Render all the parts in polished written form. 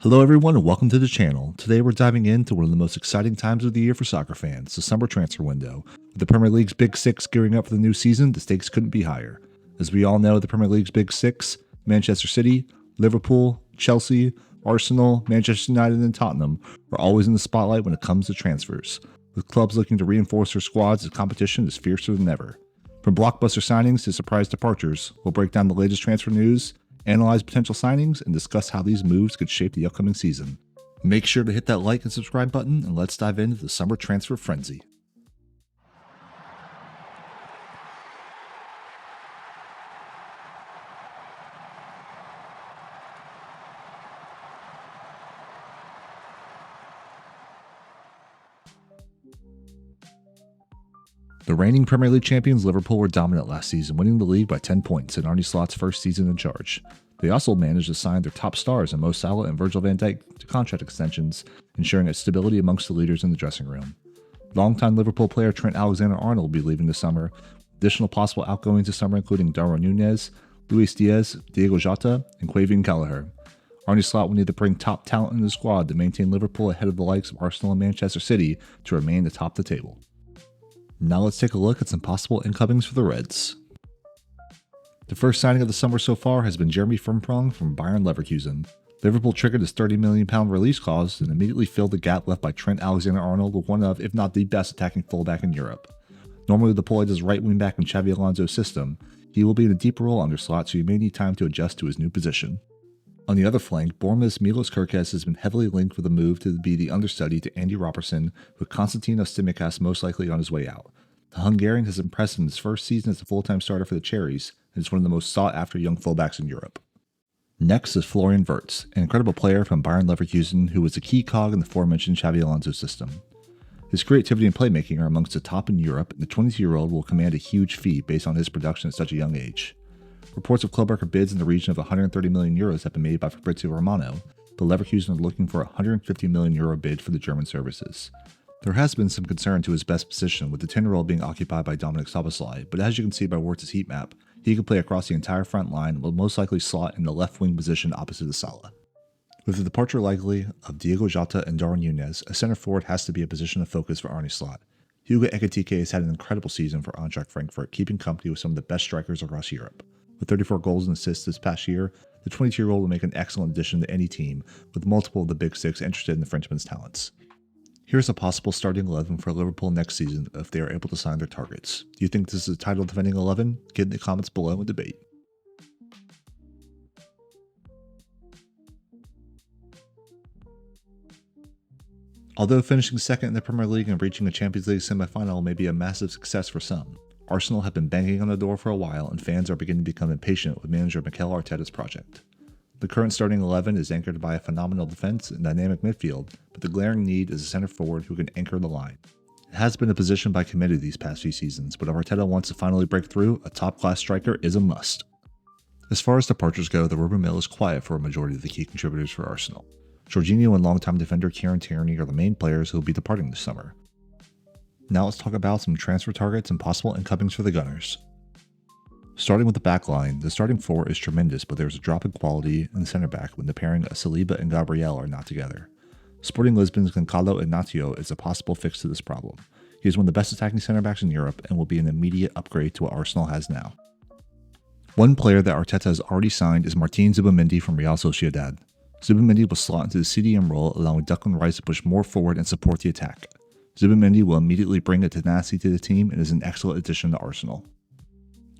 Hello everyone and welcome to the channel. Today we're diving into one of the most exciting times of the year for soccer fans, the summer transfer window. With the Premier League's Big Six gearing up for the new season, the stakes couldn't be higher. As we all know, the Premier League's Big Six, Manchester City, Liverpool, Chelsea, Arsenal, Manchester United and Tottenham, are always in the spotlight when it comes to transfers. With clubs looking to reinforce their squads, the competition is fiercer than ever. From blockbuster signings to surprise departures, we'll break down the latest transfer news, analyze potential signings, and discuss how these moves could shape the upcoming season. Make sure to hit that like and subscribe button, and let's dive into the summer transfer frenzy. The reigning Premier League champions Liverpool were dominant last season, winning the league by 10 points in Arne Slot's first season in charge. They also managed to sign their top stars in Mo Salah and Virgil van Dijk to contract extensions, ensuring stability amongst the leaders in the dressing room. Longtime Liverpool player Trent Alexander-Arnold will be leaving this summer, with additional possible outgoings this summer including Darwin Núñez, Luis Diaz, Diego Jota, and Quavian Kelleher. Arne Slot will need to bring top talent in the squad to maintain Liverpool ahead of the likes of Arsenal and Manchester City to remain atop the table. Now let's take a look at some possible incomings for the Reds. The first signing of the summer so far has been Jeremy Frimpong from Bayern Leverkusen. Liverpool triggered his £30 million release clause and immediately filled the gap left by Trent Alexander-Arnold with one of, if not the best attacking fullback in Europe. Normally deployed as right wing back in Xabi Alonso's system, he will be in a deeper role under Slot, so he may need time to adjust to his new position. On the other flank, Bournemouth's Milos Kerkez has been heavily linked with a move to be the understudy to Andy Robertson, with Konstantinos Tsimikas most likely on his way out. The Hungarian has impressed in his first season as a full-time starter for the Cherries, and is one of the most sought-after young fullbacks in Europe. Next is Florian Wirtz, an incredible player from Bayern Leverkusen who was a key cog in the aforementioned Xabi Alonso system. His creativity and playmaking are amongst the top in Europe, and the 22-year-old will command a huge fee based on his production at such a young age. Reports of club record bids in the region of €130 million have been made by Fabrizio Romano, but Leverkusen are looking for a €150 million bid for the German services. There has been some concern to his best position, with the 10-year-old being occupied by Dominik Szoboszlai, but as you can see by Wirtz's heat map, he can play across the entire front line and will most likely slot in the left wing position opposite the Salah. With the departure likely of Diego Jota and Darwin Núñez, a center forward has to be a position of focus for Arne Slot. Hugo Ekitike has had an incredible season for Eintracht Frankfurt, keeping company with some of the best strikers across Europe. With 34 goals and assists this past year, the 22-year-old will make an excellent addition to any team, with multiple of the Big Six interested in the Frenchman's talents. Here's a possible starting 11 for Liverpool next season if they are able to sign their targets. Do you think this is a title defending 11? Get in the comments below and debate. Although finishing second in the Premier League and reaching a Champions League semi-final may be a massive success for some, Arsenal have been banging on the door for a while, and fans are beginning to become impatient with manager Mikel Arteta's project. The current starting 11 is anchored by a phenomenal defense and dynamic midfield, but the glaring need is a center forward who can anchor the line. It has been a position by committee these past few seasons, but if Arteta wants to finally break through, a top-class striker is a must. As far as departures go, the rumor mill is quiet for a majority of the key contributors for Arsenal. Jorginho and longtime defender Kieran Tierney are the main players who will be departing this summer. Now let's talk about some transfer targets and possible incomings for the Gunners. Starting with the back line, the starting four is tremendous, but there's a drop in quality in the center back when the pairing of Saliba and Gabriel are not together. Sporting Lisbon's Goncalo Ignacio is a possible fix to this problem. He is one of the best attacking center backs in Europe and will be an immediate upgrade to what Arsenal has now. One player that Arteta has already signed is Martin Zubimendi from Real Sociedad. Zubimendi will slot into the CDM role, allowing Declan Rice to push more forward and support the attack. Zubimendi will immediately bring a tenacity to the team and is an excellent addition to Arsenal.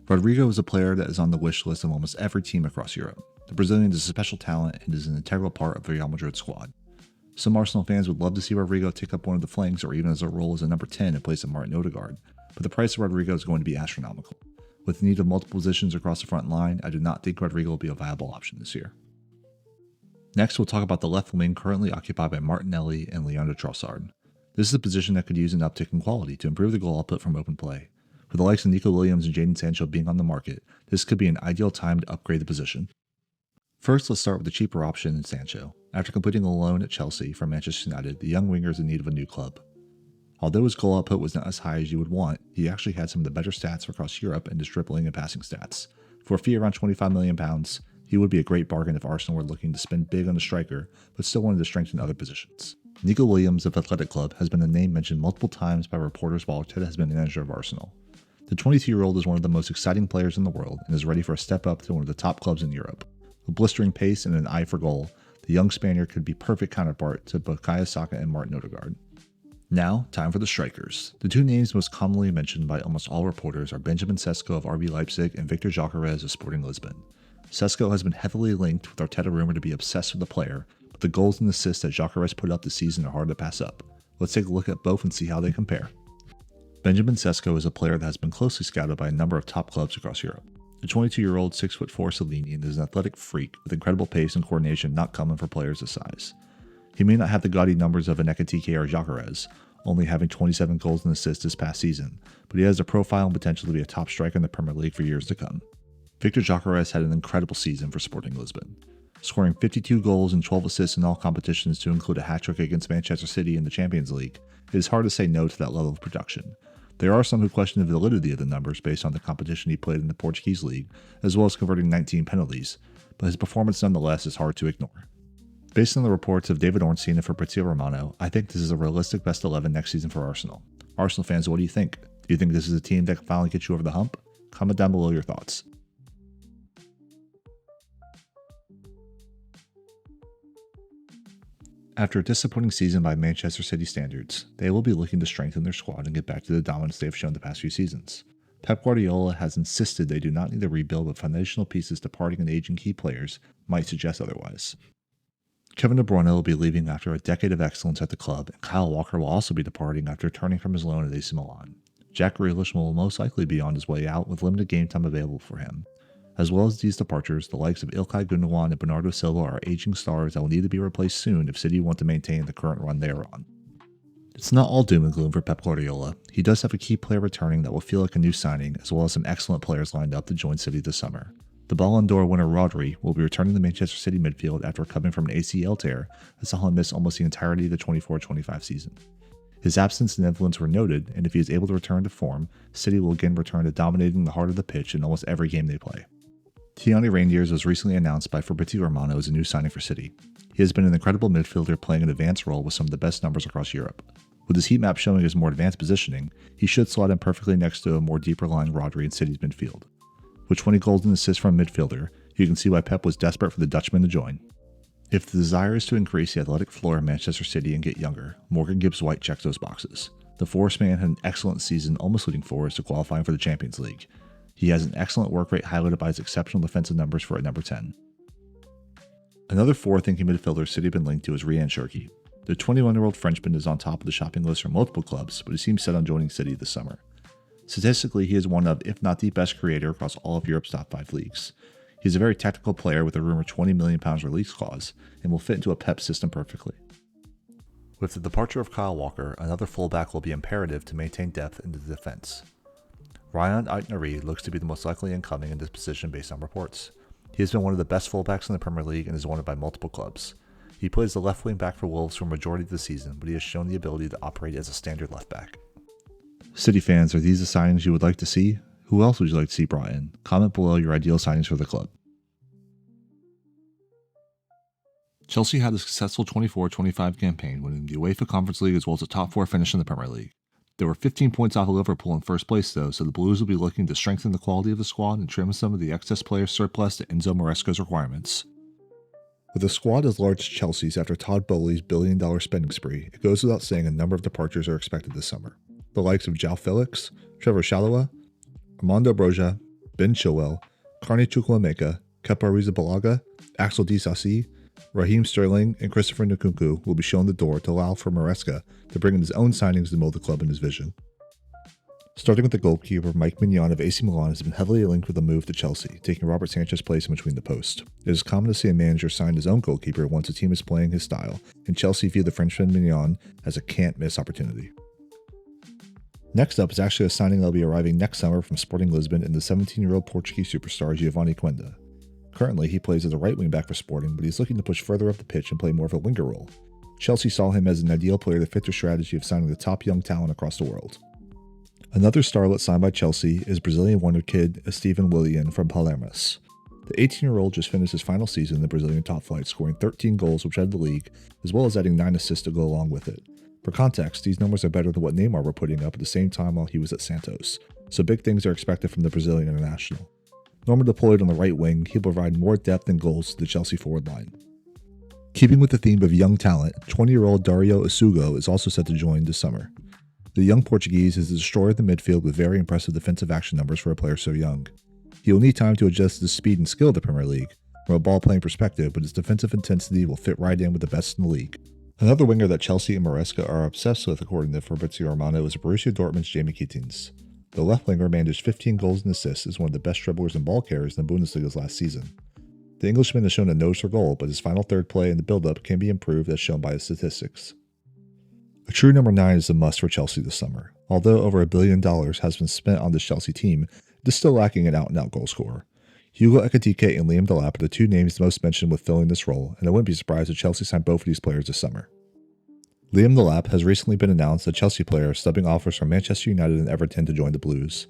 Rodrigo is a player that is on the wish list of almost every team across Europe. The Brazilian is a special talent and is an integral part of the Real Madrid squad. Some Arsenal fans would love to see Rodrigo take up one of the flanks or even as a role as a number 10 in place of Martin Odegaard, but the price of Rodrigo is going to be astronomical. With the need of multiple positions across the front line, I do not think Rodrigo will be a viable option this year. Next, we'll talk about the left wing currently occupied by Martinelli and Leandro Trossard. This is a position that could use an uptick in quality to improve the goal output from open play. With the likes of Nico Williams and Jadon Sancho being on the market, this could be an ideal time to upgrade the position. First, let's start with the cheaper option in Sancho. After completing a loan at Chelsea from Manchester United, the young winger is in need of a new club. Although his goal output was not as high as you would want, he actually had some of the better stats across Europe in his dribbling and passing stats. For a fee around £25 million, He would be a great bargain if Arsenal were looking to spend big on a striker, but still wanted to strengthen other positions. Nico Williams of Athletic Club has been a name mentioned multiple times by reporters while Arteta has been manager of Arsenal. The 22-year-old is one of the most exciting players in the world and is ready for a step up to one of the top clubs in Europe. With blistering pace and an eye for goal, the young Spaniard could be perfect counterpart to Bukayo Saka and Martin Odegaard. Now, time for the strikers. The two names most commonly mentioned by almost all reporters are Benjamin Sesko of RB Leipzig and Victor Gyökeres of Sporting Lisbon. Sesko has been heavily linked with Arteta rumored to be obsessed with the player, but the goals and assists that Gyökeres put up this season are hard to pass up. Let's take a look at both and see how they compare. Benjamin Sesko is a player that has been closely scouted by a number of top clubs across Europe. The 22-year-old 6'4" Slovenian is an athletic freak with incredible pace and coordination not common for players his size. He may not have the gaudy numbers of an Ekitike or Gyökeres, only having 27 goals and assists this past season, but he has the profile and potential to be a top striker in the Premier League for years to come. Victor Gyökeres had an incredible season for Sporting Lisbon, scoring 52 goals and 12 assists in all competitions to include a hat-trick against Manchester City in the Champions League. It is hard to say no to that level of production. There are some who question the validity of the numbers based on the competition he played in the Portuguese league, as well as converting 19 penalties, but his performance nonetheless is hard to ignore. Based on the reports of David Ornstein and Fabrizio Romano, I think this is a realistic best 11 next season for Arsenal. Arsenal fans, what do you think? Do you think this is a team that can finally get you over the hump? Comment down below your thoughts. After a disappointing season by Manchester City standards, they will be looking to strengthen their squad and get back to the dominance they have shown the past few seasons. Pep Guardiola has insisted they do not need to rebuild, but foundational pieces departing and aging key players might suggest otherwise. Kevin De Bruyne will be leaving after a decade of excellence at the club, and Kyle Walker will also be departing after returning from his loan at AC Milan. Jack Grealish will most likely be on his way out with limited game time available for him. As well as these departures, the likes of Ilkay Gundogan and Bernardo Silva are aging stars that will need to be replaced soon if City want to maintain the current run they are on. It's not all doom and gloom for Pep Guardiola. He does have a key player returning that will feel like a new signing, as well as some excellent players lined up to join City this summer. The Ballon d'Or winner Rodri will be returning to Manchester City midfield after coming from an ACL tear that saw him miss almost the entirety of the 24-25 season. His absence and influence were noted, and if he is able to return to form, City will again return to dominating the heart of the pitch in almost every game they play. Tierney Reindeers was recently announced by Fabrizio Romano as a new signing for City. He has been an incredible midfielder playing an advanced role with some of the best numbers across Europe. With his heat map showing his more advanced positioning, he should slot in perfectly next to a more deeper lying Rodri in City's midfield. With 20 goals and assists from a midfielder, you can see why Pep was desperate for the Dutchman to join. If the desire is to increase the athletic floor of Manchester City and get younger, Morgan Gibbs-White checks those boxes. The Forest man had an excellent season, almost leading Forest to qualifying for the Champions League. He has an excellent work rate highlighted by his exceptional defensive numbers for a number 10. Another forward-thinking midfielder City have been linked to is Ryan Cherki. The 21-year-old Frenchman is on top of the shopping list for multiple clubs, but he seems set on joining City this summer. Statistically, he is one of, if not the best creator across all of Europe's top 5 leagues. He's a very tactical player with a rumored £20 million release clause, and will fit into a Pep system perfectly. With the departure of Kyle Walker, another fullback will be imperative to maintain depth in the defense. Ryan Aït-Nouri looks to be the most likely incoming in this position based on reports. He has been one of the best fullbacks in the Premier League and is wanted by multiple clubs. He plays the left wing back for Wolves for a majority of the season, but he has shown the ability to operate as a standard left back. City fans, are these the signings you would like to see? Who else would you like to see brought in? Comment below your ideal signings for the club. Chelsea had a successful 24-25 campaign, winning the UEFA Conference League as well as a top 4 finish in the Premier League. They were 15 points off of Liverpool in first place though, so the Blues will be looking to strengthen the quality of the squad and trim some of the excess player surplus to Enzo Maresca's requirements. With a squad as large as Chelsea's after Todd Bowley's billion-dollar spending spree, it goes without saying a number of departures are expected this summer. The likes of João Felix, Trevor Chalobah, Armando Broja, Ben Chilwell, Carney Chukwuemeka, Kepa Arrizabalaga, Axel Disasi, Raheem Sterling, and Christopher Nkunku will be shown the door to allow for Maresca to bring in his own signings to mold the club in his vision. Starting with the goalkeeper, Mike Mignon of AC Milan has been heavily linked with a move to Chelsea, taking Robert Sanchez's place in between the posts. It is common to see a manager sign his own goalkeeper once a team is playing his style, and Chelsea view the Frenchman Mignon as a can't-miss opportunity. Next up is actually a signing that will be arriving next summer from Sporting Lisbon in the 17-year-old Portuguese superstar Giovanni Quenda. Currently, he plays as a right wing back for Sporting, but he's looking to push further up the pitch and play more of a winger role. Chelsea saw him as an ideal player to fit their strategy of signing the top young talent across the world. Another starlet signed by Chelsea is Brazilian wonder kid Steven Willian from Palmeiras. The 18-year-old just finished his final season in the Brazilian top flight, scoring 13 goals, which led the league, as well as adding 9 assists to go along with it. For context, these numbers are better than what Neymar were putting up at the same time while he was at Santos, so big things are expected from the Brazilian international. Normally deployed on the right wing, he'll provide more depth and goals to the Chelsea forward line. Keeping with the theme of young talent, 20-year-old Dario Isugo is also set to join this summer. The young Portuguese is a destroyer of the midfield with very impressive defensive action numbers for a player so young. He will need time to adjust to the speed and skill of the Premier League from a ball-playing perspective, but his defensive intensity will fit right in with the best in the league. Another winger that Chelsea and Maresca are obsessed with, according to Fabrizio Romano, is Borussia Dortmund's Jamie Kittens. The left winger managed 15 goals and assists as one of the best dribblers and ball carriers in the Bundesliga's last season. The Englishman has shown a nose for goal, but his final third play and the build-up can be improved as shown by his statistics. A true number 9 is a must for Chelsea this summer. Although over $1 billion has been spent on this Chelsea team, it is still lacking an out-and-out goal scorer. Hugo Ekitike and Liam Delap are the two names most mentioned with filling this role, and I wouldn't be surprised if Chelsea signed both of these players this summer. Liam Delap has recently been announced a Chelsea player stubbing offers from Manchester United and Everton to join the Blues.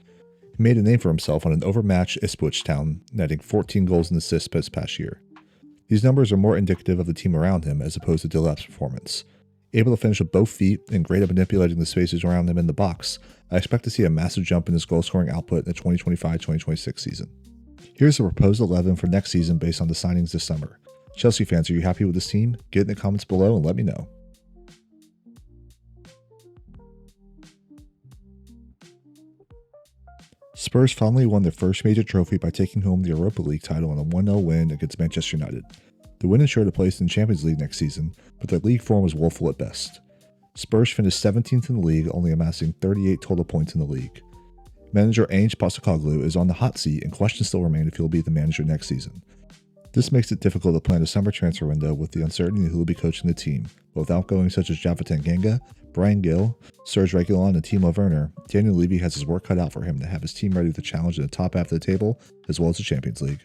He made a name for himself on an overmatched Ipswich Town, netting 14 goals and assists this past year. These numbers are more indicative of the team around him as opposed to Delap's performance. Able to finish with both feet and great at manipulating the spaces around him in the box, I expect to see a massive jump in his goal-scoring output in the 2025-2026 season. Here's the proposed 11 for next season based on the signings this summer. Chelsea fans, are you happy with this team? Get in the comments below and let me know. Spurs finally won their first major trophy by taking home the Europa League title in a 1-0 win against Manchester United. The win ensured a place in the Champions League next season, but their league form was woeful at best. Spurs finished 17th in the league, only amassing 38 total points in the league. Manager Ange Postecoglou is on the hot seat, and questions still remain if he will be the manager next season. This makes it difficult to plan a summer transfer window with the uncertainty of who will be coaching the team, but with outgoing such as Java Tanganga, Brian Gill, Serge Reguilon, and Timo Werner, Daniel Levy has his work cut out for him to have his team ready to challenge in the top half of the table, as well as the Champions League.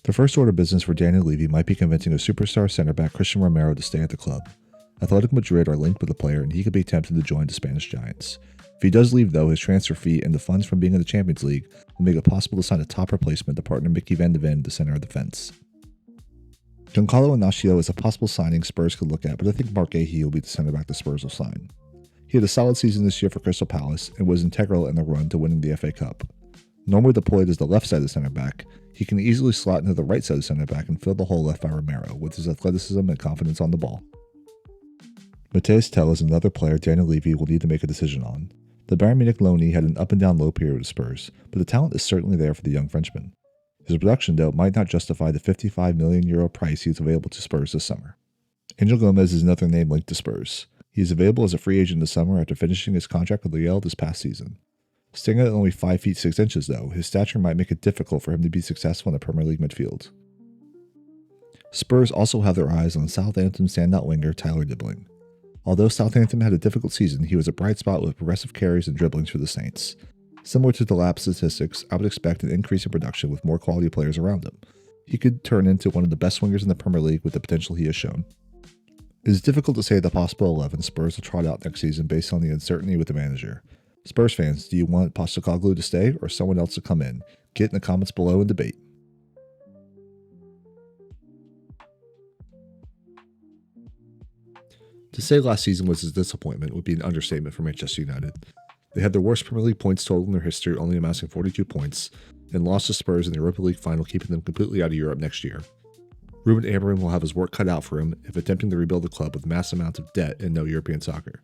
The first order of business for Daniel Levy might be convincing a superstar center back Christian Romero to stay at the club. Athletic Madrid are linked with the player and he could be tempted to join the Spanish Giants. If he does leave though, his transfer fee and the funds from being in the Champions League will make it possible to sign a top replacement to partner Mickey Van de Ven at the center of the fence. Giancarlo Inacio is a possible signing Spurs could look at, but I think Mark Gahey will be the center back the Spurs will sign. He had a solid season this year for Crystal Palace and was integral in the run to winning the FA Cup. Normally deployed as the left side of center back, he can easily slot into the right side of center back and fill the hole left by Romero with his athleticism and confidence on the ball. Matheus Tel is another player Daniel Levy will need to make a decision on. The Bayern Munich loanee had an up and down low period with Spurs, but the talent is certainly there for the young Frenchman. His production, though, might not justify the €55 million price he is available to Spurs this summer. Angel Gomez is another name linked to Spurs. He is available as a free agent this summer after finishing his contract with Lille this past season. Staying at only 5 feet 6 inches, though, his stature might make it difficult for him to be successful in the Premier League midfield. Spurs also have their eyes on Southampton standout winger Tyler Dibbling. Although Southampton had a difficult season, he was a bright spot with progressive carries and dribblings for the Saints. Similar to Delap's statistics, I would expect an increase in production with more quality players around him. He could turn into one of the best wingers in the Premier League with the potential he has shown. It is difficult to say the possible 11 Spurs will trot out next season based on the uncertainty with the manager. Spurs fans, do you want Postecoglou to stay or someone else to come in? Get in the comments below and debate. To say last season was a disappointment would be an understatement for Manchester United. They had their worst Premier League points total in their history, only amassing 42 points, and lost to Spurs in the Europa League final, keeping them completely out of Europe next year. Ruben Amorim will have his work cut out for him if attempting to rebuild the club with mass amounts of debt and no European soccer.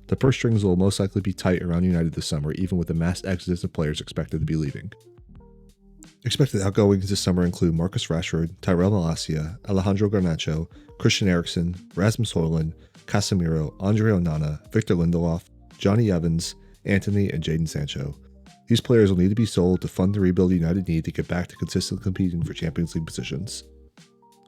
The purse strings will most likely be tight around United this summer, even with the mass exodus of players expected to be leaving. Expected outgoings this summer include Marcus Rashford, Tyrell Malacia, Alejandro Garnacho, Christian Eriksen, Rasmus Højlund, Casemiro, Andre Onana, Victor Lindelof, Johnny Evans, Antony, and Jadon Sancho. These players will need to be sold to fund the rebuild United need to get back to consistently competing for Champions League positions.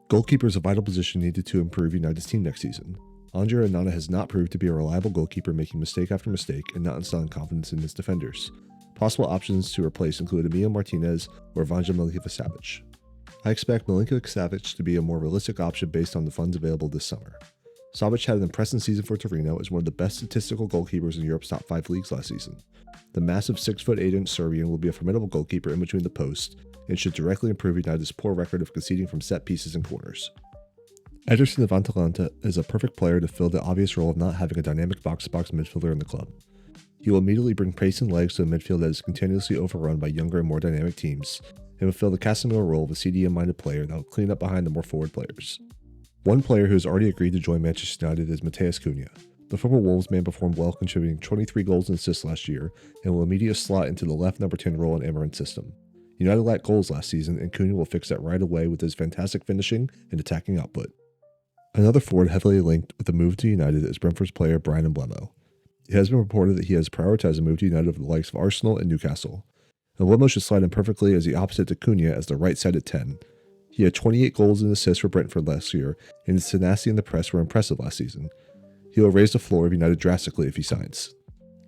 Goalkeeper is a vital position needed to improve United's team next season. Andre Onana has not proved to be a reliable goalkeeper, making mistake after mistake and not instilling confidence in his defenders. Possible options to replace include Emilio Martinez or Vanja Milinkovic-Savic. I expect Milinkovic-Savic to be a more realistic option based on the funds available this summer. Savic had an impressive season for Torino as one of the best statistical goalkeepers in Europe's top 5 leagues last season. The massive 6'8" Serbian will be a formidable goalkeeper in between the posts, and should directly improve United's poor record of conceding from set pieces and corners. Ederson Avantalanta is a perfect player to fill the obvious role of not having a dynamic box-to-box midfielder in the club. He will immediately bring pace and legs to a midfield that is continuously overrun by younger and more dynamic teams, and will fill the Casemiro role of a CDM-minded player that will clean up behind the more forward players. One player who has already agreed to join Manchester United is Matheus Cunha. The former Wolves man performed well, contributing 23 goals and assists last year, and will immediately slot into the left number 10 role in Amorim's system. United lacked goals last season, and Cunha will fix that right away with his fantastic finishing and attacking output. Another forward heavily linked with the move to United is Brentford's player Bryan Mbeumo. It has been reported that he has prioritized a move to United over the likes of Arsenal and Newcastle. Mbeumo should slide in perfectly as the opposite to Cunha as the right-sided 10. He had 28 goals and assists for Brentford last year, and his tenacity in the press were impressive last season. He will raise the floor of United drastically if he signs.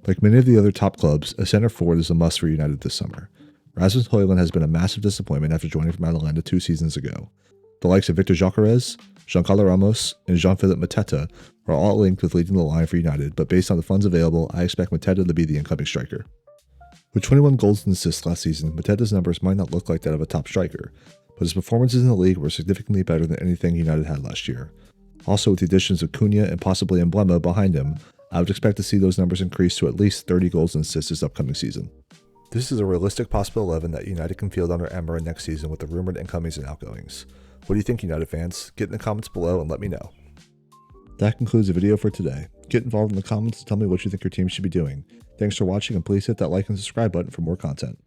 Like many of the other top clubs, a center forward is a must for United this summer. Rasmus Højlund has been a massive disappointment after joining from Atalanta 2 seasons ago. The likes of Victor Gyökeres, Giancarlo Ramos, and Jean-Philippe Mateta are all linked with leading the line for United, but based on the funds available, I expect Mateta to be the incoming striker. With 21 goals and assists last season, Mateta's numbers might not look like that of a top striker, but his performances in the league were significantly better than anything United had last year. Also, with the additions of Cunha and possibly Mbeumo behind him, I would expect to see those numbers increase to at least 30 goals and assists this upcoming season. This is a realistic possible 11 that United can field under Amorim next season with the rumored incomings and outgoings. What do you think, United fans? Get in the comments below and let me know. That concludes the video for today. Get involved in the comments and tell me what you think your team should be doing. Thanks for watching, and please hit that like and subscribe button for more content.